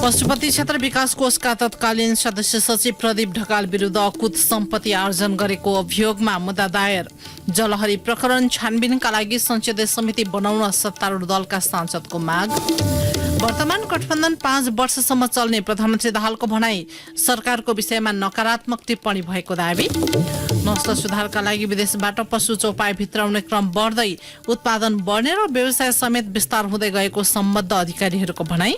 पशुपति क्षेत्र विकास कोषका तत्कालीन सदस्य सचिव प्रदीप ढकाल विरुद्ध अकुत सम्पत्ति आर्जन गरेको अभियोगमा मुद्दा दायर। जलहरी प्रकरण छानबिनका लागि संसदीय समिति बनाउन सत्तारूढ दलका सांसदको माग। वर्तमान गठबन्धन 5 वर्षसम्म चल्ने प्रधानमन्त्री दाहालको भनाई। सरकारको विषयमा नकारात्मक टिप्पणी भएको दावी। नस्ल सुधारका लागि विदेशबाट पशु चौपाई भित्राउने क्रम बढ्दै उत्पादन बढ्ने र व्यवसाय समेत विस्तार हुँदै गएको सम्बद्ध अधिकारीहरूको भनाई।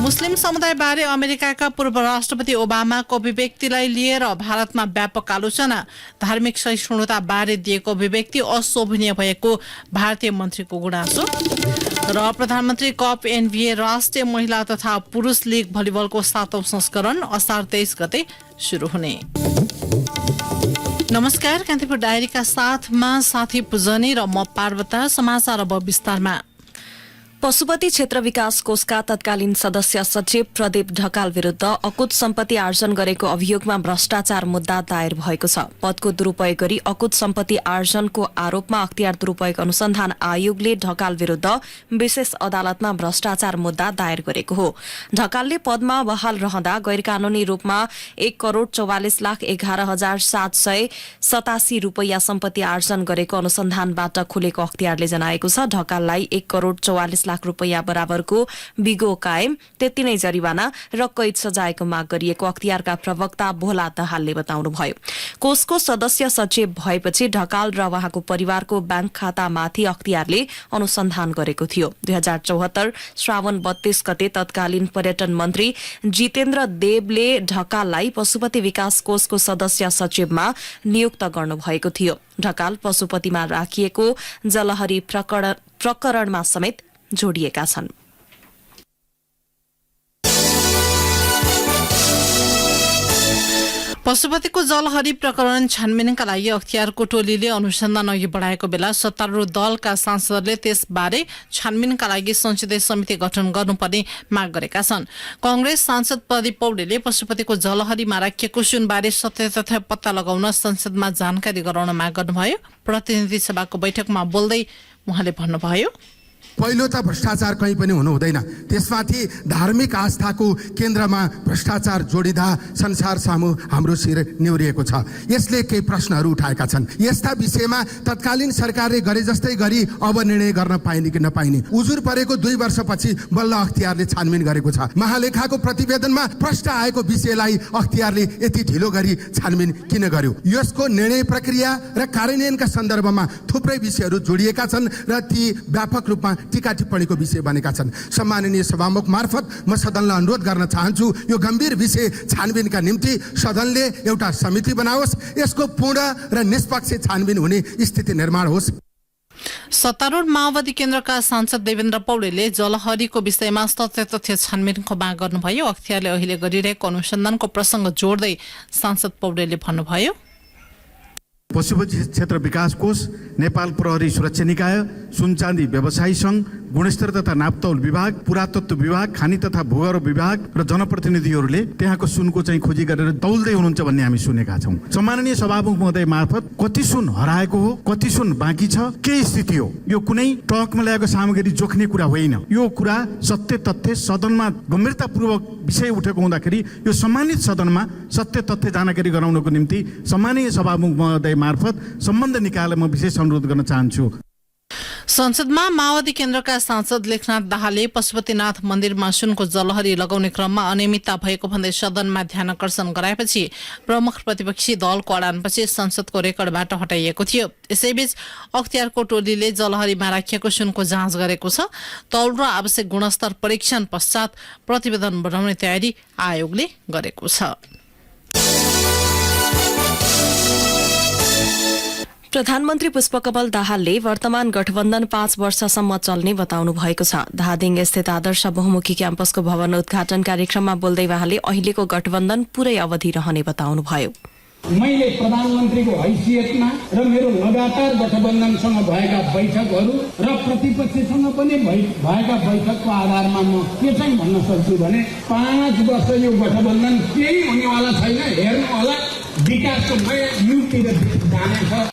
मुस्लिम समुदायबारे अमेरिकाका पूर्व राष्ट्रपति ओबामाको अभिव्यक्तिलाई लिएर भारतमा व्यापक आलोचना। धार्मिक सहिष्णुता बारे दिएको अभिव्यक्ति अशोभनीय भएको भारतीय मन्त्रीको गुनासो। र प्रधानमन्त्री कप एनबिए राष्ट्रिय महिला तथा पुरुष लीग भलिबलको 7औं संस्करण असार 23 गते शुरू हुने। नमस्कार, कान्तिपुर डायरीका साथमा साथी पुजनी र म पार्वता। समाचार अब विस्तारमा। पशुपति क्षेत्र विकास कोषका तत्कालीन सदस्य सचिव प्रदीप ढकाल विरुद्ध अकुत सम्पत्ति आर्जन गरेको अभियोगमा भ्रष्टाचार मुद्दा दायर भएको छ। पदको दुरूपयोग गरी अकुत सम्पत्ति आर्जनको आरोपमा अख्तियार दुरूपयोग अनुसन्धान आयोगले ढकाल विरुद्ध विशेष अदालतमा भ्रष्टाचार मुद्दा दायर गरेको हो। ढकालले पदमा बहाल रहँदा गैरकानूनी रूपमा 1,44,11,787 रूपैयाँ सम्पत्ति आर्जन गरेको अनुसन्धानबाट खुलेको अख्तियारले जनाएको छ। ढकाललाई 1,44,00,000 रुपैयाँ बराबरको बिगो कायम, त्यति नै जरिवाना र कैद सजायको माग गरिएको अख्तियारका प्रवक्ता भोला दाहालले बताउनुभयो। कोषको सदस्य सचिव भएपछि ढकाल र उहाँको परिवारको ब्याङ्क खातामाथि अख्तियारले अनुसन्धान गरेको थियो। 2074 श्रावण 32 गते तत्कालीन पर्यटन मन्त्री जितेन्द्र देवले ढकाललाई पशुपति विकास कोषको सदस्य सचिवमा नियुक्त गर्नुभएको थियो। ढकाल पशुपतिमा राखिएको जलहरी प्रकरणमा समेत जोडिएका छन्। पशुपतिको जलहरी प्रकरण छानबिनका लागि अख्तियारको टोलीले अनुसन्धान अघि बढाएको बेला सत्तारूढ दलका सांसदले त्यसबारे छानबिनका लागि संसदीय समिति गठन गर्नुपर्ने माग गरेका छन्। कांग्रेस सांसद प्रदीप पौडेलले पशुपतिको जलहरीमा राखिएको सुनबारे सत्य तथ्य पत्ता लगाउन संसदमा जानकारी गराउन माग गर्नुभयो। प्रतिनिधि सभाको बैठकमा बोल्दै उहाँले भन्नुभयो, पहिलो त भ्रष्टाचार कहीँ पनि हुनु हुँदैन। त्यसमाथि धार्मिक आस्थाको केन्द्रमा भ्रष्टाचार जोडिँदा संसार सामु हाम्रो शिर निहुरिएको छ। यसले केही प्रश्नहरू उठाएका छन्। यस्ता विषयमा तत्कालीन सरकारले गरे जस्तै गरी अब निर्णय गर्न पाइने कि नपाइने उजुर परेको 2 वर्षपछि बल्ल अख्तियारले छानबिन गरेको छ। महालेखाको प्रतिवेदनमा प्रश्न आएको विषयलाई अख्तियारले यति ढिलो गरी छानबिन किन गर्यो? यसको निर्णय प्रक्रिया र कार्यान्वयनका सन्दर्भमा थुप्रै विषयहरू जोडिएका छन् र ती व्यापक रूपमा टीका टिप्पणीको विषय बनेका छन्। सम्माननीय सभामुख मार्फत म सदनलाई अनुरोध गर्न चाहन्छु, यो गम्भीर विषय छानबिनका निम्ति सदनले एउटा समिति बनाओस्, यसको पूर्ण र निष्पक्ष छानबिन हुने स्थिति निर्माण होस्। सत्तारूढ माओवादी केन्द्रका सांसद देवेन्द्र पौडेलले जलहरीको विषयमा सत्य तथ्य छानबिनको माग गर्नुभयो। अख्तियारले अहिले गरिरहेको अनुसन्धानको प्रसंग जोड्दै सांसद पौडेलले भन्नुभयो, पशुपति क्षेत्र विकास कोष, नेपाल प्रहरी सुरक्षा निकाय, सुनचाँदी व्यवसायी संघ, गुणस्तर तथा नापतौल विभाग, पुरातत्व विभाग, खानी तथा भूगर्भ विभाग र जनप्रतिनिधिहरूले त्यहाँको सुनको चाहिँ खोजी गरेर तौल्दै हुनुहुन्छ भन्ने हामी सुनेका छौँ। सम्माननीय सभामुख महोदय मार्फत कति सुन हराएको हो, कति सुन बाँकी छ, के स्थिति हो, यो कुनै ट्रकमा ल्याएको सामग्री जोख्ने कुरा होइन। यो कुरा सत्य तथ्य सदनमा गम्भीरतापूर्वक विषय उठेको हुँदाखेरि यो सम्मानित सदनमा सत्य तथ्य जानकारी गराउनको निम्ति सम्माननीय सभामुख महोदय मार्फत सम्बन्ध निकायलाई म विशेष अनुरोध गर्न चाहन्छु। संसदमा माओवादी केन्द्रका सांसद लेखनाथ दाहालले पशुपतिनाथ मन्दिरमा सुनको जलहरी लगाउने क्रममा अनियमितता भएको भन्दै सदनमा ध्यान आकर्षण गराएपछि प्रमुख प्रतिपक्षी दलको अडानपछि संसदको रेकर्डबाट हटाइएको थियो। यसैबीच अख्तियारको टोलीले जलहरीमा राखिएको सुनको जाँच गरेको छ। तौल र आवश्यक गुणस्तर परीक्षण पश्चात प्रतिवेदन बनाउने तयारी आयोगले गरेको छ। प्रधानमन्त्री पुष्पकमल दाहालले वर्तमान गठबन्धन 5 वर्षसम्म चल्ने बताउनु भएको छ। धादिङ स्थित आदर्श बहुमुखी क्याम्पसको भवन उद्घाटन कार्यक्रममा बोल्दै उहाँले अहिलेको गठबन्धन पूरै अवधि रहने बताउनुभयो। मैले प्रधानमन्त्रीको हैसियतमा र मेरो लगातार गठबन्धनसँग भएका बैठकहरू र प्रतिपक्षसँग पनि भएका बैठकको आधारमा म के चाहिँ भन्न सक्छु भने 5 वर्ष यो गठबन्धन केही हुनेवाला छैन। हेर्नु होला, विकासको नयाँ युगतिर जानेछ।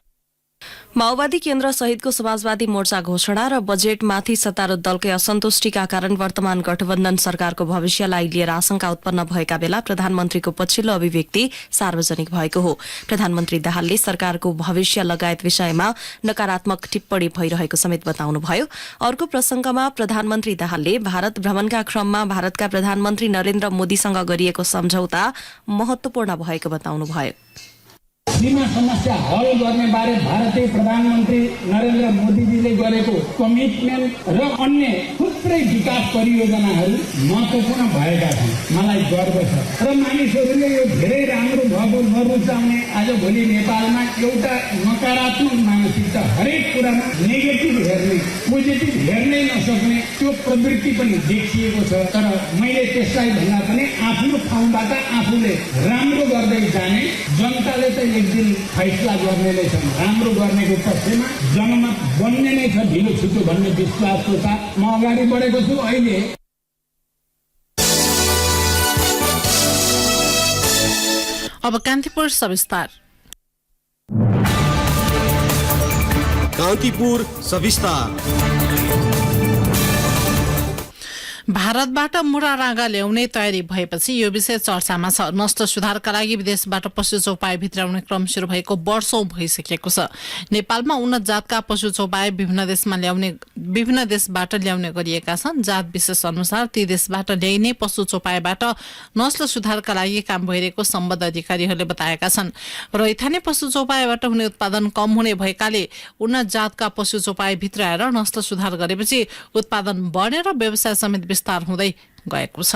माओवादी केन्द्र सहितको समाजवादी मोर्चा घोषणा र बजेटमाथि सत्तारूढ दलकै असन्तुष्टिका कारण वर्तमान गठबन्धन सरकारको भविष्यलाई लिएर आशंका उत्पन्न भएका बेला प्रधानमन्त्रीको पछिल्लो अभिव्यक्ति सार्वजनिक भएको हो। प्रधानमन्त्री दाहालले सरकारको भविष्य लगायत विषयमा नकारात्मक टिप्पणी भइरहेको समेत बताउनुभयो। अर्को प्रसंगमा प्रधानमन्त्री दाहालले भारत भ्रमणका क्रममा भारतका प्रधानमन्त्री नरेन्द्र मोदीसँग गरिएको सम्झौता महत्वपूर्ण भएको बताउनुभयो। सीमा समस्या हल गर्ने बारे भारतीय प्रधानमन्त्री नरेन्द्र मोदीजीले गरेको कमिटमेन्ट र अन्य थुप्रै विकास परियोजनाहरू महत्त्वपूर्ण भएका छन्। मलाई गर्व छ र मानिसहरूले यो धेरै राम्रो भएको नरुचाउने आजभोलि नेपालमा एउटा नकारात्मक मानसिकता हरेक कुरामा नेगेटिभ हेर्ने पोजिटिभ हेर्नै नसक्ने त्यो प्रवृत्ति पनि देखिएको छ। तर मैले त्यसलाई भन्दा पनि आफ्नो ठाउँबाट आफूले राम्रो गर्दै जाने, जनताले त एक दिन फैसला गर्ने नै छन्। राम्रो गर्नेको पक्षमा जनमत बन्ने नै छ ढिलो छिटो भन्ने विश्वासको साथ म अगाडि बढेको छु। अहिले अब कान्तिपुर सविस्तार। कान्तिपुर सविस्तार। भारतबाट मुढा राँगा ल्याउने तयारी भएपछि यो विषय चर्चामा छ। नष्ट सुधारका लागि विदेशबाट पशु चौपाई भित्राउने क्रम शुरू भएको वर्षौं भइसकेको छ। नेपालमा उन्नत जातका पशु चौपाई विभिन्न देशबाट ल्याउने गरिएका छन्। जात विशेष अनुसार ती देशबाट ल्याइने पशु चौपाईबाट नस्ल सुधारका लागि काम भइरहेको सम्बद्ध अधिकारीहरूले बताएका छन्। रैथाने पशु चौपाईबाट हुने उत्पादन कम हुने भएकाले उन्नत जातका पशु चौपाई भित्राएर नस्ल सुधार गरेपछि उत्पादन बढेर व्यवसाय समेत विस्तार हुँदै गएको छ।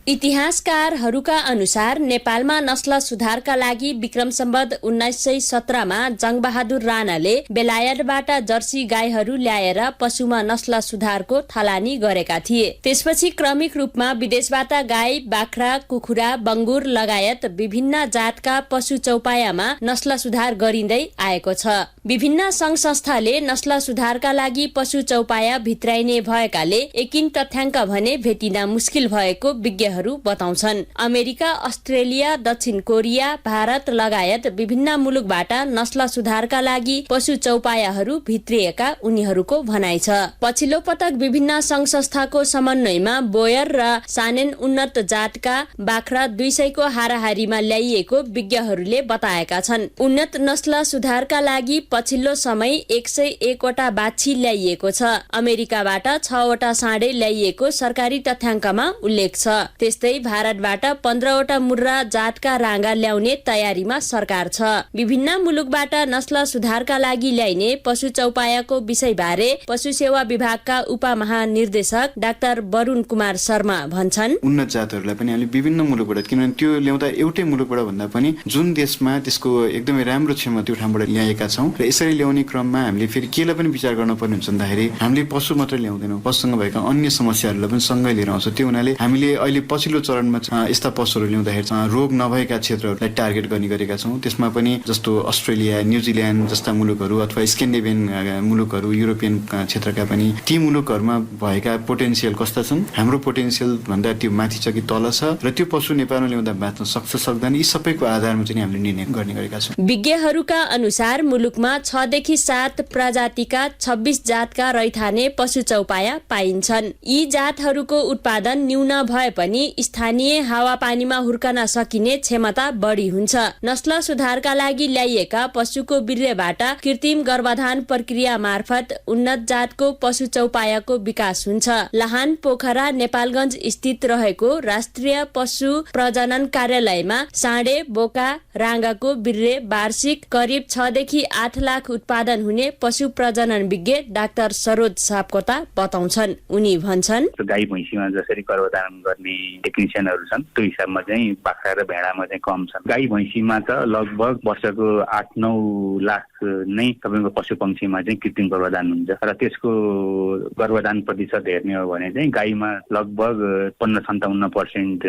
इतिहासकारहरूका अनुसार नेपालमा नस्ल सुधारका लागि विक्रम सम्वत 1917 मा जंगबहादुर राणाले बेलायतबाट जर्सी गाईहरू ल्याएर पशुमा नस्ल सुधारको थलानी गरेका थिए। त्यसपछि क्रमिक रूपमा विदेशबाट गाई, बाख्रा, कुखुरा, बंगुर लगायत विभिन्न जातका पशु चौपायामा नस्ल सुधार गरिँदै आएको छ। विभिन्न संघ संस्थाले नस्ल सुधारका लागि पशु चौपाया भित्राइने भएकाले एकिन तथ्याङ्क भने भेटिन मुस्किल भएको विज्ञहरू बताउँछन्। अमेरिका, अस्ट्रेलिया, दक्षिण कोरिया, भारत लगायत विभिन्न मुलुकबाट नस्ल सुधारका लागि पशु चौपायाहरू भित्रिएका उनीहरूको भनाइ छ। पछिल्लो पटक विभिन्न संघ संस्थाको समन्वयमा बोयर र सानेन उन्नत जातका बाख्रा 200 को हाराहारीमा ल्याइएको विज्ञहरूले बताएका छन्। उन्नत नस्ल सुधारका लागि पछिल्लो समय 101 वटा बाछी ल्याइएको छ। अमेरिकाबाट 6 वटा साँडे ल्याइएको सरकारी तथ्याङ्कमा उल्लेख छ। त्यस्तै भारतबाट 15 वटा मुर्रा जातका राँगा ल्याउने तयारीमा सरकार छ। विभिन्न मुलुकबाट नस्ल सुधारका लागि ल्याइने पशु चौपायाको विषयबारे पशु सेवा विभागका उपमहानिर्देशक डाक्टर वरुण कुमार शर्मा भन्छन्, उन्नत जातहरूलाई पनि हामीले विभिन्न मुलुकबाट, किनभने त्यो ल्याउँदा एउटै मुलुकबाट भन्दा पनि जुन देशमा त्यसको एकदमै राम्रो क्षमता त्यो ठाउँबाट ल्याएका छौँ र यसरी ल्याउने क्रममा हामीले फेरि केलाई पनि विचार गर्नुपर्ने हुन्छ भन्दाखेरि हामीले पशु मात्र ल्याउँदैनौँ, पशुसँग भएका अन्य समस्याहरूलाई पनि सँगै लिएर आउँछौँ। त्यो हुनाले हामीले अहिले पछिल्लो चरणमा यस्ता पशुहरू ल्याउँदाखेरि रोग नभएका क्षेत्रहरूलाई टार्गेट गर्ने गरेका छौँ। त्यसमा पनि जस्तो अस्ट्रेलिया, न्युजिल्यान्ड जस्ता मुलुकहरू अथवा स्क्यान्डिनेभियन मुलुकहरू, युरोपियन क्षेत्रका पनि ती मुलुकहरूमा भएका पोटेन्सियल कस्ता छन्, हाम्रो पोटेन्सियल भन्दा त्यो माथि छ कि तल छ, र त्यो पशु नेपालमा ल्याउँदा बाँच्न सक्छ सक्दैन, यी सबैको आधारमा चाहिँ हामीले निर्णय गर्ने गरेका छौँ। विज्ञहरूका अनुसार मुलुकमा 6 देखि 7 प्रजातिका 26 जातका रैथाने पशु चौपाया पाइन्छन्। यी जातहरूको उत्पादन न्यून भए पनि स्थानीय हावापानीमा हुर्कन सकिने क्षमता बढी हुन्छ। नस्ल सुधारका लागि ल्याइएका पशुको बिर्रेबाट कृत्रिम गर्भाधान प्रक्रिया मार्फत उन्नत जातको पशु चौपायाको विकास हुन्छ। लाहान पोखरा नेपालगञ्ज स्थित रहेको राष्ट्रिय पशु प्रजनन कार्यालयमा साँडे, बोका, राँगाको बिर्रे वार्षिक करिब 6 देखि 8 लाख उत्पादन हुने पशु प्रजनन विज्ञ डाक्टर सरोज सापकोटा बताउँछन्। उनी भन्छन्, गाई भैँसीमा जसरी गर्भधारण गर्ने टेक्निसियनहरू छन् त्यो हिसाबमा चाहिँ बाख्रा र भेडामा चाहिँ कम छन्। गाई भैँसीमा त लगभग वर्षको 8-9 लाख नै तपाईँको पशु पंक्षीमा चाहिँ कृत्रिम गर्भधान हुन्छ र त्यसको गर्भधान प्रतिशत हेर्ने हो भने चाहिँ गाईमा लगभग 50-57%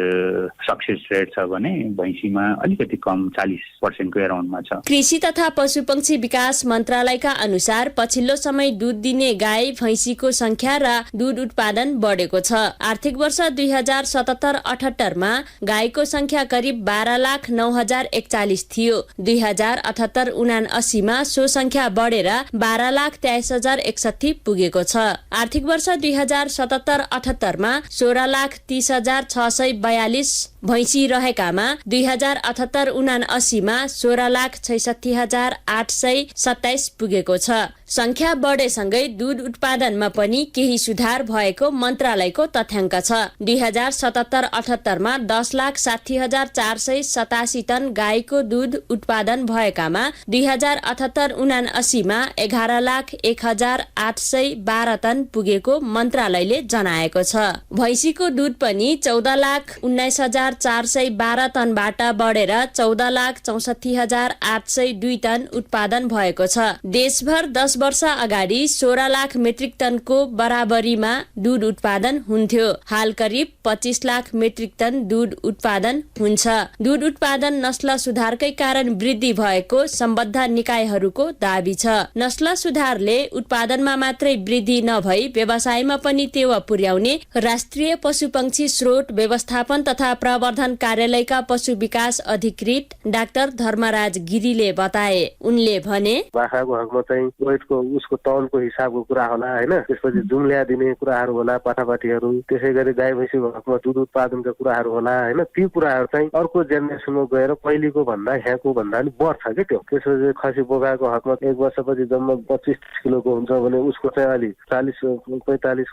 सक्सेस रेट छ भने भैँसीमा अलिकति कम 40% को एराउन्डमा छ। कृषि तथा पशु पंक्षी विकास मन्त्रालयका अनुसार पछिल्लो समय दूध दिने गाई भैँसीको संख्या र दूध उत्पादन बढेको छ। आर्थिक वर्ष 2017 2077-78 मा गाईको संख्या करिब 12,09,041 थियो। 2078-79 मा सो संख्या बढेर 12,23,061 पुगेको छ। आर्थिक वर्ष 2077-78 मा 16,30,642 भैँसी रहेकामा 2078-79 मा 16,66,827 पुगेको छ। संख्या बढेसँगै दूध उत्पादनमा पनि केही सुधार भएको मन्त्रालयको तथ्याङ्क छ। 2077-78 मा 10,60,487 टन गाईको दूध उत्पादन भएकामा 2078-79 मा 11,01,812 टन पुगेको मन्त्रालयले जनाएको छ। भैँसीको दूध पनि 14,19,412 टनबाट बढेर 14,64,802 टन उत्पादन भएको छ। देशभर 10 वर्ष अगाडि 16 लाख मेट्रिक टनको बराबरीमा दूध उत्पादन हुन्थ्यो। हाल करिब 25 लाख मेट्रिक टन दूध उत्पादन हुन्छ। दूध उत्पादन नस्ल सुधारकै कारण वृद्धि भएको सम्बद्ध निकायहरूको दाबी छ। नस्ल सुधारले उत्पादनमा मात्रै वृद्धि नभई व्यवसायमा पनि टेवा पुर्याउने राष्ट्रिय पशुपक्षी स्रोत व्यवस्थापन तथा प्रवर्धन कार्यालयका पशु विकास अधिकृत डाक्टर धर्मराज गिरीले बताए। उनले भने बाख्राको हकमा चाहिँ वेटको उसको तौलको हिसाबको कुरा होला हैन, त्यसपछि जुम्ल्या दिने कुराहरू होला पाठापाठीहरू, त्यसै गरी गाई भैँसीको हकमा दूध उत्पादनका कुराहरू होला हैन। ती कुराहरू चाहिँ अर्को जेनेरेसनमा गएर पहिलेको भन्दा यहाँको भन्दा नि बढ्छ के त्यो। त्यसपछि खसी बोकाको हकमा 1 वर्षपछि जम्मा 25 किलोको हुन्छ भने उसको चाहिँ अलि 40-45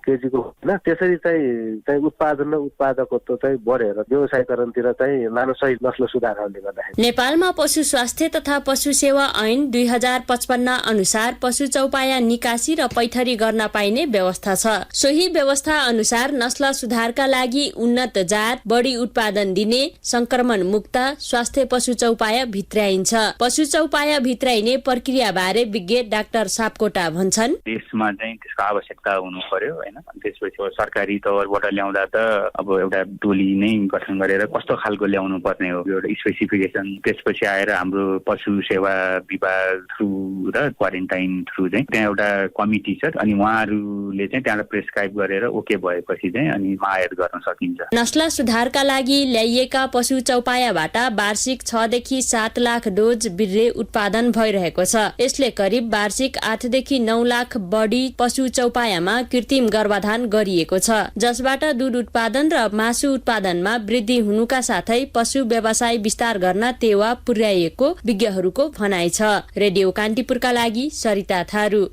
केजीको हैन। त्यसरी चाहिँ उत्पादन र उत्पादकत्व चाहिँ बढेर व्यवसायीकरणतिर चाहिँ लानु सही नस्ल सुधारहरूले गर्दाखेरि। नेपालमा पशु स्वास्थ्य तथा पशु सेवा ऐन 2055 अनुसार पशु चौपाया निकासी र पैठरी गर्न पाइने व्यवस्था छ। सोही व्यवस्था अनुसार नस्ल सुधारका लागि उन्नत जात, बढी उत्पादन दिने, संक्रमण मुक्त स्वास्थ्य पशु चौपाया भित्राइन्छ। पशु चौपाया भित्राइने प्रक्रिया बारे विज्ञ डाक्टर सापकोटा भन्छन्। देशमा चाहिँ त्यसको आवश्यकता हुनु पर्यो हैन। त्यसपछि सरकारी तौरबाट ल्याउँदा त अब एउटा टोली नै गठन गरेर कस्तो खालको ल्याउनु पर्ने हो एउटा स्पेसिफिकेसन। त्यसपछि आएर हाम्रो पशु सेवा विभाग थ्रु र क्वारेन्टाइन थ्रु चाहिँ त्यहाँ एउटा कमिटी छ अनि उहाँहरूले चाहिँ त्यहाँबाट प्रेस्क्राइब गरेर ओके भएपछि चाहिँ अनि आयात गर्न सकिन्छ। नस्ल सुधारका लागि ल्याइएका पशु चौपायाबाट वार्षिक 6 देखि 7 लाख डोज बिर्रे उत्पादन भइरहेको छ। यसले करिब वार्षिक 8 देखि 9 लाख बढी पशु चौपायामा कृत्रिम गर्भाधान गरिएको छ, जसबाट दूध उत्पादन र मासु उत्पादनमा वृद्धि हुनुका साथै पशु व्यवसाय विस्तार गर्न टेवा पुर्याइएको विज्ञहरूको भनाइ छ। रेडियो कान्तिपुरका लागि सरिता थारू।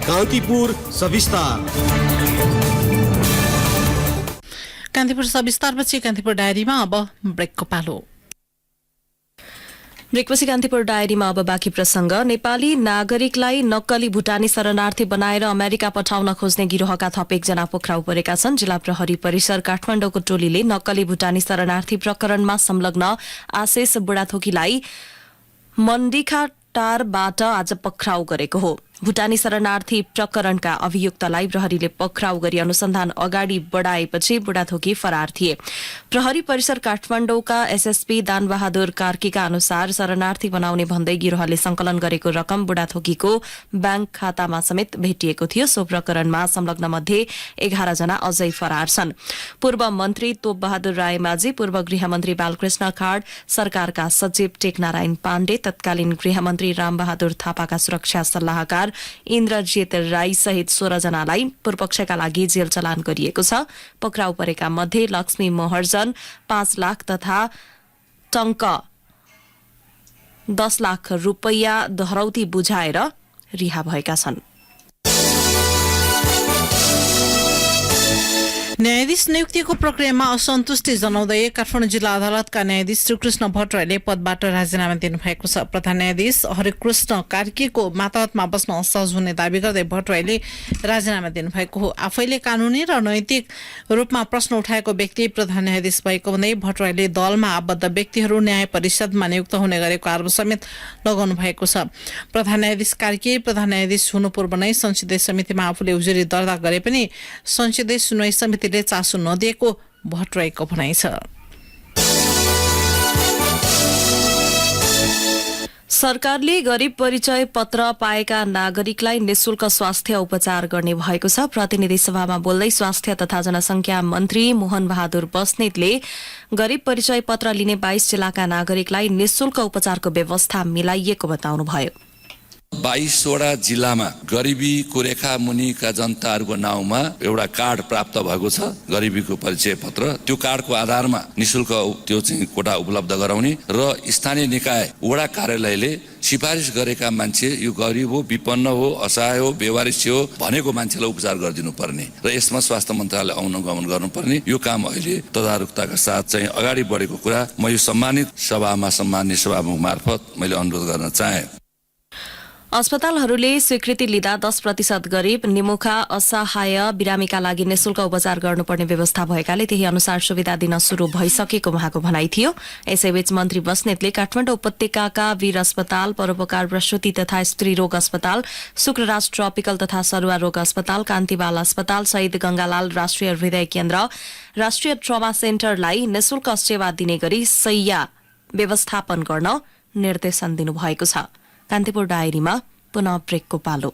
कान्तिपुर सविस्तार। कान्तिपुर सविस्तारपछि कान्तिपुर डायरीमा अब ब्रेकको पालो। ब्रेकपछि कान्तिपुर डायरीमा अब बाँकी प्रसंग। नेपाली नागरिकलाई नक्कली भुटानी शरणार्थी बनाएर अमेरिका पठाउन खोज्ने गिरोहका थप 1 जना पक्राउ परेका छन्। जिल्ला प्रहरी परिसर काठमाडौँको टोलीले नक्कली भुटानी शरणार्थी प्रकरणमा संलग्न आशिष बुढाथोकीलाई मण्डीखाटारबाट आज पक्राउ गरेको हो। भुटानी शरणार्थी प्रकरणका अभियुक्तलाई प्रहरीले पक्राउ गरी अनुसन्धान अगाडि बढाएपछि बुढाथोकी फरार थिए। प्रहरी परिसर काठमाडौँका एसएसपी दानबहादुर कार्कीका अनुसार शरणार्थी बनाउने भन्दै गिरोहले संकलन गरेको रकम बुढाथोकीको ब्याङ्क खातामा समेत भेटिएको थियो। सो प्रकरणमा संलग्न मध्ये 11 जना अझै फरार छन्। पूर्व मन्त्री तोप बहादुर रायमाझी, पूर्व गृहमन्त्री बालकृष्ण खाड, सरकारका सचिव टेकनारायण पाण्डे, तत्कालीन गृहमन्त्री रामबहादुर थापाका सुरक्षा सल्लाहकार इन्द्रजित राई सहित 16 जनालाई पूर्वपक्षका लागि जेल चलान गरिएको छ। पक्राउ परेका मध्ये लक्ष्मी महर्जन 5 लाख तथा टंक 10 लाख रुपैयाँ धरौती बुझाएर रिहा भएका छन्। न्यायाधीश नियुक्तिको प्रक्रियामा असन्तुष्टि जनाउँदै काठमाडौँ जिल्ला अदालतका न्यायाधीश श्रीकृष्ण भट्टराईले पदबाट राजीनामा दिनुभएको छ। प्रधान न्यायाधीश हरिकृष्ण कार्कीको मातहतमा बस्न असहज हुने दावी गर्दै भट्टराईले राजीनामा दिनुभएको हो। आफैले कानूनी र नैतिक रूपमा प्रश्न उठाएको व्यक्ति प्रधान न्यायाधीश भएको भन्दै भट्टराईले दलमा आबद्ध व्यक्तिहरू न्याय परिषदमा नियुक्त हुने गरेको आरोप समेत लगाउनु भएको छ। प्रधान न्यायाधीश कार्की प्रधान न्यायाधीश हुनु पूर्व नै संसदीय समितिमा आफूले उजुरी दर्ता गरे पनि संसदीय सुनवाई समितिले चासो नदिएको भट्टराईको भनाइ छ। सरकारले गरिब परिचय पत्र पाएका नागरिकलाई निशुल्क स्वास्थ्य उपचार गर्ने भएको छ। प्रतिनिधि सभामा बोल्दै स्वास्थ्य तथा जनसंख्या मन्त्री मोहन बहादुर बस्नेतले गरिब परिचय पत्र लिने 22 जिल्लाका नागरिकलाई निशुल्क उपचारको व्यवस्था मिलाइएको बताउनुभयो। 22 वटा जिल्लामा गरिबीको रेखा मुनिका जनताहरूको नाउँमा एउटा कार्ड प्राप्त भएको छ, गरिबीको परिचय पत्र। त्यो कार्डको आधारमा निशुल्क त्यो चाहिँ कोटा उपलब्ध गराउने र स्थानीय निकाय वडा कार्यालयले सिफारिस गरेका मान्छे यो गरिब हो, विपन्न हो, असहाय हो, बेवारिस हो भनेको मान्छेलाई उपचार गरिदिनु पर्ने र यसमा स्वास्थ्य मन्त्रालय अनुगमन गर्नुपर्ने यो काम अहिले तदारुकताका साथ चाहिँ अगाडि बढेको कुरा म यो सम्मानित सभामा सम्माननीय सभामुख मार्फत मैले अनुरोध गर्न चाहे। अस्पतालहरूले स्वीकृति लिँदा 10% गरिब, निमुखा, असहाय बिरामीका लागि निशुल्क उपचार गर्नुपर्ने व्यवस्था भएकाले त्यही अनुसार सुविधा दिन शुरू भइसकेको उहाँको भनाइ थियो। यसैबीच मन्त्री बस्नेतले काठमाडौँ उपत्यकाका वीर अस्पताल, परोपकार प्रसूति तथा स्त्री रोग अस्पताल, शुक्रराज ट्रपिकल तथा सरुवा रोग अस्पताल, कान्तिबाल अस्पताल, शहीद गंगालाल राष्ट्रिय हृदय केन्द्र, राष्ट्रिय ट्रमा सेन्टरलाई निशुल्क सेवा दिने गरी शय्या व्यवस्थापन गर्न निर्देशन दिनुभएको छ। कान्तिपुर डायरीमा पुनः ब्रेकको पालो।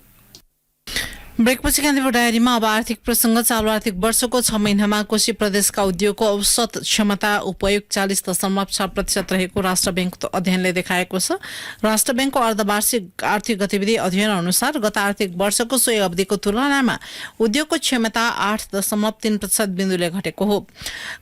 ब्रेकपछि कान्तिपुर डायरीमा अब आर्थिक प्रसंग। चालू आर्थिक वर्षको 6 महिनामा कोशी प्रदेशका उद्योगको औसत क्षमता उपयोग 40.6% रहेको राष्ट्र बैंकको अध्ययनले देखाएको छ। राष्ट्र बैंकको अर्धवार्षिक आर्थिक गतिविधि अध्ययन अनुसार गत आर्थिक वर्षको सोही अवधिको तुलनामा उद्योगको क्षमता 8.3% बिन्दुले घटेको हो।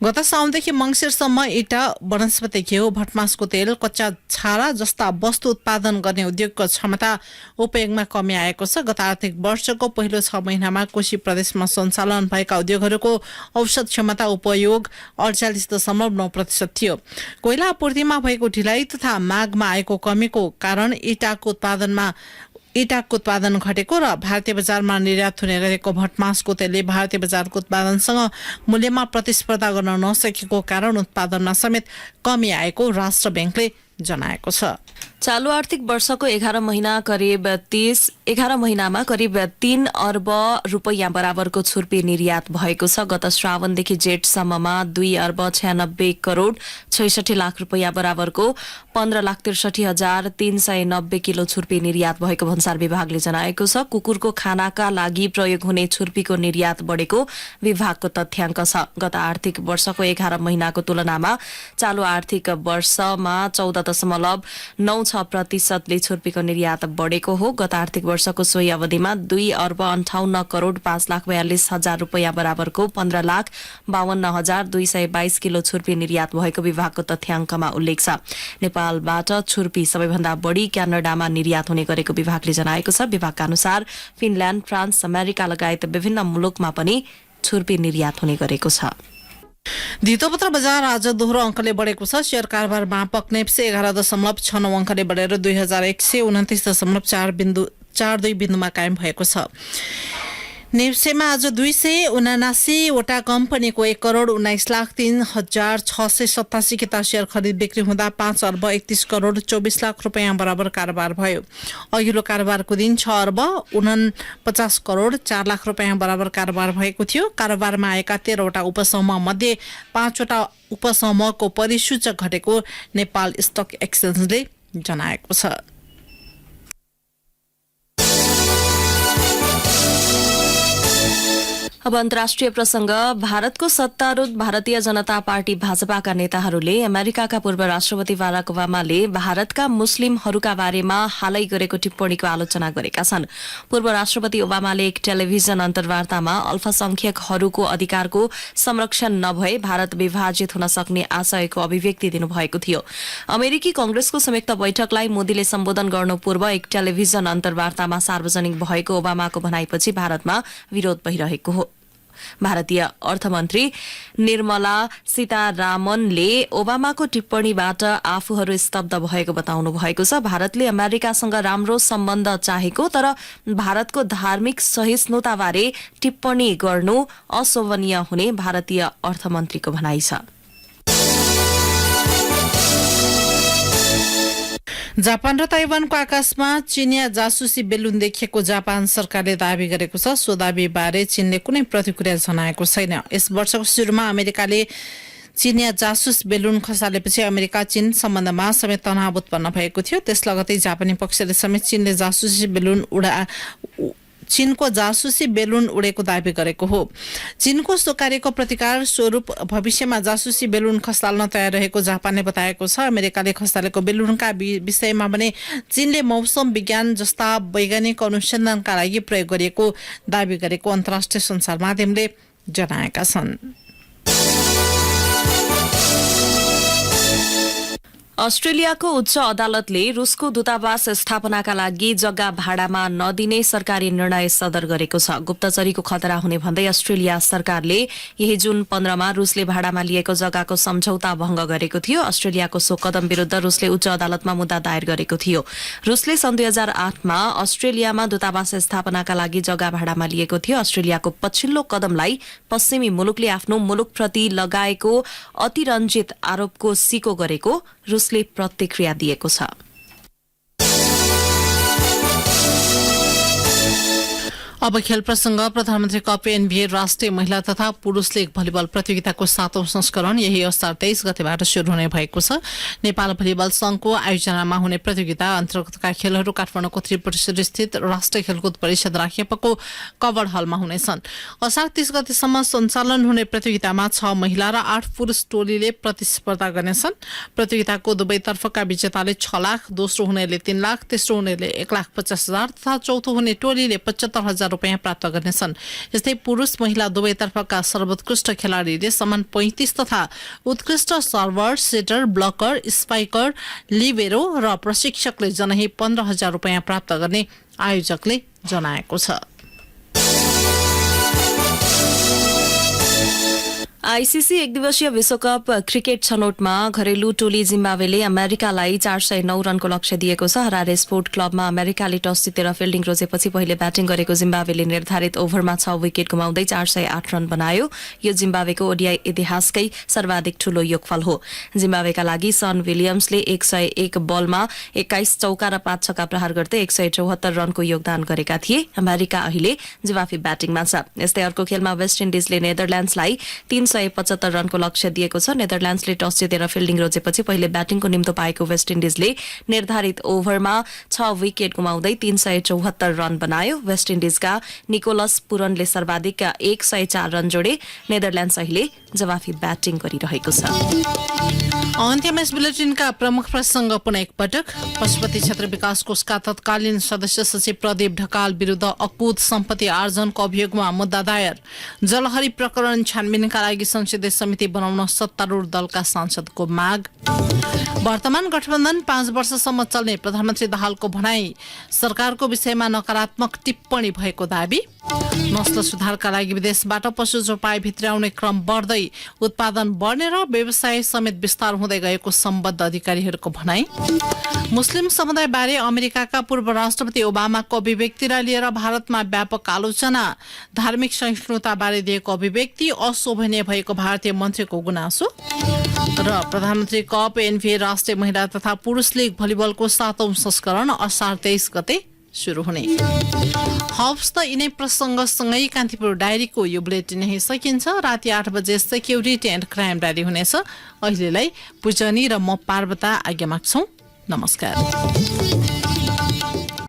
गत साउनदेखि मंसिरसम्म इँटा, वनस्पति घिउ, भटमासको तेल, कच्चा छारा जस्ता वस्तु उत्पादन गर्ने उद्योगको क्षमता उपयोगमा कमी आएको छ। गत आर्थिक वर्षको पहिलो 6 महिनामा कोशी प्रदेशमा सञ्चालन भएका उद्योगहरूको औसत क्षमता उपयोग 48.9% थियो। कोइला आपूर्तिमा भएको ढिलाइ तथा मागमा आएको कमीको कारण इँटाको उत्पादन घटेको र भारतीय बजारमा निर्यात हुने गरेको भटमासको तेलले भारतीय बजारको उत्पादनसँग मूल्यमा प्रतिस्पर्धा गर्न नसकेको कारण उत्पादनमा समेत कमी आएको राष्ट्र बैंकले जनाएको छ। चालू आर्थिक वर्षको 11 महिनामा करिब 3 अर्ब रुपैयाँ बराबरको छुर्पी निर्यात भएको छ। गत श्रावणदेखि जेठसम्ममा 2 अर्ब 96 करोड 66 लाख रुपैयाँ बराबरको 15,60,390 किलो छुर्पी निर्यात भएको भन्सार विभागले जनाएको छ। कुकुरको खानाका लागि प्रयोग हुने छुर्पीको निर्यात बढेको विभागको तथ्याङ्क छ। गत आर्थिक वर्षको 11 महिनाको तुलनामा चालू आर्थिक वर्षमा 14.96% छुर्पीको निर्यात बढेको हो। गत आर्थिक वर्षको सोही अवधिमा 2 अर्ब 58 करोड 5,42,000 रुपैयाँ बराबरको 15,52,222 किलो छुर्पी निर्यात भएको विभागको तथ्याङ्कमा उल्लेख छ। नेपालबाट छुर्पी सबैभन्दा बढी क्यानाडामा निर्यात हुने गरेको विभागले जनाएको छ। विभागका अनुसार फिनल्याण्ड, फ्रान्स, अमेरिका लगायत विभिन्न मुलुकमा पनि छुर्पी निर्यात हुने गरेको छ। धितोपत्र बजार आज दोहोरो अङ्कले बढेको छ। शेयर कारोबार मापक नेप्से 11.69 अङ्कले बढेर 2129.42 बिन्दुमा कायम भएको छ। नेप्सेमा आज 279 वटा कम्पनीको 1,19,03,687 किता शेयर खरिद बिक्री हुँदा 5 अर्ब 31 करोड 24 लाख रुपैयाँ बराबर कारोबार भयो। अघिल्लो कारोबारको दिन 6 अर्ब 49 करोड 4 लाख रुपैयाँ बराबर कारोबार भएको थियो। कारोबारमा आएका 13 वटा उपसमूह मध्ये 5 वटा उपसमूहको परिसूचक घटेको नेपाल स्टक एक्सचेन्जले जनाएको छ। अब अन्तर्राष्ट्रिय प्रसंग। भारतको सत्तारूढ भारतीय जनता पार्टी भाजपाका नेताहरूले अमेरिकाका पूर्व राष्ट्रपति बाराक ओबामाले भारतका मुस्लिमहरूका बारेमा हालै गरेको टिप्पणीको आलोचना गरेका छन्। पूर्व राष्ट्रपति ओबामाले एक टेलिभिजन अन्तर्वार्तामा अल्पसंख्यकहरूको अधिकारको संरक्षण नभए भारत विभाजित हुन सक्ने आशयको अभिव्यक्ति दिनुभएको थियो। अमेरिकी कंग्रेसको संयुक्त बैठकलाई मोदीले सम्बोधन गर्नु पूर्व एक टेलिभिजन अन्तर्वार्तामा सार्वजनिक भएको ओबामाको भनाइपछि भारतमा विरोध भइरहेको हो। भारतीय अर्थमन्त्री निर्मला सीतारामनले ओबामाको टिप्पणीबाट आफूहरू स्तब्ध भएको बताउनु भएको छ। भारतले अमेरिकासँग राम्रो सम्बन्ध चाहेको तर भारतको धार्मिक सहिष्णुताबारे टिप्पणी गर्नु अशोभनीय हुने भारतीय अर्थमन्त्रीको भनाइ छ। जापान र ताइवानको आकाशमा चीनिया जासुसी बेलुन देखिएको जापान सरकारले दावी गरेको छ। सो दावीबारे चीनले कुनै प्रतिक्रिया जनाएको छैन। यस वर्षको सुरुमा अमेरिकाले चीनिया जासुस बेलुन खसालेपछि अमेरिका चीन सम्बन्धमा समेत तनाव उत्पन्न भएको थियो। त्यस लगतै जापानी पक्षले समेत चीनको जासुसी बेलुन उडेको दावी गरेको हो। चीनको सो कार्यको प्रतिकार स्वरूप भविष्यमा जासुसी बेलुन खसाल्न तयार रहेको जापानले बताएको छ। अमेरिकाले खसालेको बेलुनका विषयमा भने चीनले मौसम विज्ञान जस्ता वैज्ञानिक अनुसन्धानका लागि प्रयोग गरिएको दावी गरेको अन्तर्राष्ट्रिय सञ्चार माध्यमले जनाएका छन्। अस्ट्रेलियाको उच्च अदालतले रुसको दूतावास स्थापनाका लागि जग्गा भाडामा नदिने सरकारी निर्णय सदर गरेको छ। गुप्तचरीको खतरा हुने भन्दै अस्ट्रेलिया सरकारले यही जुन 15 मा रुसले भाडामा लिएको जग्गाको सम्झौता भंग गरेको थियो। अस्ट्रेलियाको सो कदम विरुद्ध रुसले उच्च अदालतमा मुद्दा दायर गरेको थियो। रुसले सन् 2008 मा अस्ट्रेलियामा दूतावास स्थापनाका लागि जग्गा भाडामा लिएको थियो। अस्ट्रेलियाको पछिल्लो कदमलाई पश्चिमी मुलुकले आफ्नो मुलुकप्रति लगाएको अतिरञ्जित आरोपको सिको गरेको रुसले प्रतिक्रिया दिएको छ। अब खेल प्रसंग। प्रधानमन्त्री कप एनबीए राष्ट्रिय महिला तथा पुरुष लीग भलिबल प्रतियोगिताको 7औं संस्करण यही असार 23 गतेबाट शुरू हुने भएको छ। नेपाल भलिबल संघको आयोजनामा हुने प्रतियोगिता अन्तर्गतका खेलहरू काठमाडौँको त्रिपुरेश्वर स्थित राष्ट्रिय खेलकुद परिषद राखिएको कवर हलमा हुनेछन्। असार 30 गतेसम्म सञ्चालन हुने प्रतियोगितामा 6 महिला र 8 पुरुष टोलीले प्रतिस्पर्धा गर्नेछन्। प्रतियोगिताको दुवैतर्फका विजेताले 6 लाख, दोस्रो हुनेले 3 लाख, तेस्रो हुनेले 1,50,000 तथा चौथो हुने टोलीले 75,000 रुपैयाँ प्राप्त गर्नेछन्। यस्तै पुरुष महिला दुवैतर्फका सर्वोत्कृष्ट खेलाडीले समान 35 तथा उत्कृष्ट server, setter, blocker, spiker, libero र प्रशिक्षकले जनै 15,000 रुपैयाँ प्राप्त गर्ने आयोजकले जनाएको छ। आईसीसी एकदिवसीय विश्वकप क्रिकेट छनौटमा घरेलु टोली जिम्बावेले अमेरिकालाई 409 रनको लक्ष्य दिएको छ। हरारे स्पोर्ट क्लबमा अमेरिकाले टस जितेर फिल्डिङ रोजेपछि पहिले ब्याटिङ गरेको जिम्बावेले निर्धारित ओभरमा 6 विकेट गुमाउँदै 408 रन बनायो। यो जिम्बावेको ओडीआई इतिहासकै सर्वाधिक ठूलो योगफल हो। जिम्बावेका लागि सन विलियम्सले 101 बलमा 21 चौका र 5 छक्का प्रहार गर्दै 174 रनको योगदान गरेका थिए। अमेरिका अहिले जवाफी ब्याटिङमा छ। यस्तै अर्को खेलमा वेस्ट इन्डिजले नेदरल्याण्ड्सलाई 375 रनको लक्ष्य दिएको छ। नेदरल्याण्ड्सले टस जितेर फिल्डिङ रोजेपछि पहिले ब्याटिङको निम्तो पाएको वेस्ट इन्डिजले निर्धारित ओभरमा 6 विकेट गुमाउँदै 374 रन बनायो। वेस्ट इन्डिजका निकोलस पुरनले सर्वाधिक 104 रन जोडे। नेदरल्याण्ड्स अहिले जवाफी ब्याटिङ गरिरहेको छ। अन्त्यमा यस बुलेटिनका प्रमुख प्रसंग पुनः एकपटक। पशुपति क्षेत्र विकास कोषका तत्कालीन सदस्य सचिव प्रदीप ढकाल विरुद्ध अकुत सम्पत्ति आर्जनको अभियोगमा मुद्दा दायर। जलहरी प्रकरण छानबिनका लागि संसदीय समिति बनाउन सत्तारूढ दलका सांसदको माग। वर्तमान गठबन्धन 5 वर्षसम्म चल्ने प्रधानमन्त्री दाहालको भनाई। सरकारको विषयमा नकारात्मक टिप्पणी भएको दावी। नस्ल सुधारका लागि विदेशबाट पशु चौपाई भित्राउने क्रम बढ्दै उत्पादन बढ्ने र व्यवसाय समेत विस्तार हुँदै गएको सम्बद्ध अधिकारीहरूको भनाई। मुस्लिम समुदाय बारे अमेरिकाका पूर्व राष्ट्रपति ओबामाको अभिव्यक्तिलाई लिएर भारतमा व्यापक आलोचना। धार्मिक सहिष्णुता बारे दिएको अभिव्यक्ति अशोभनीय भएको भारतीय मन्त्रीको गुनासो। र प्रधानमन्त्री कप एनबीए राष्ट्रिय महिला तथा पुरुष लीग भलिबलको 7औं संस्करण असार 23 गते शुरू हुने। हवस् त यिनै प्रसङ्गसँगै कान्तिपुर डायरीको यो बुलेटिन यही सकिन्छ। राति 8 बजे सेक्युरिटी एन्ड क्राइम डायरी हुनेछ। अहिलेलाई पूजनी र म पार्वता आज्ञा माग्छौं। नमस्कार।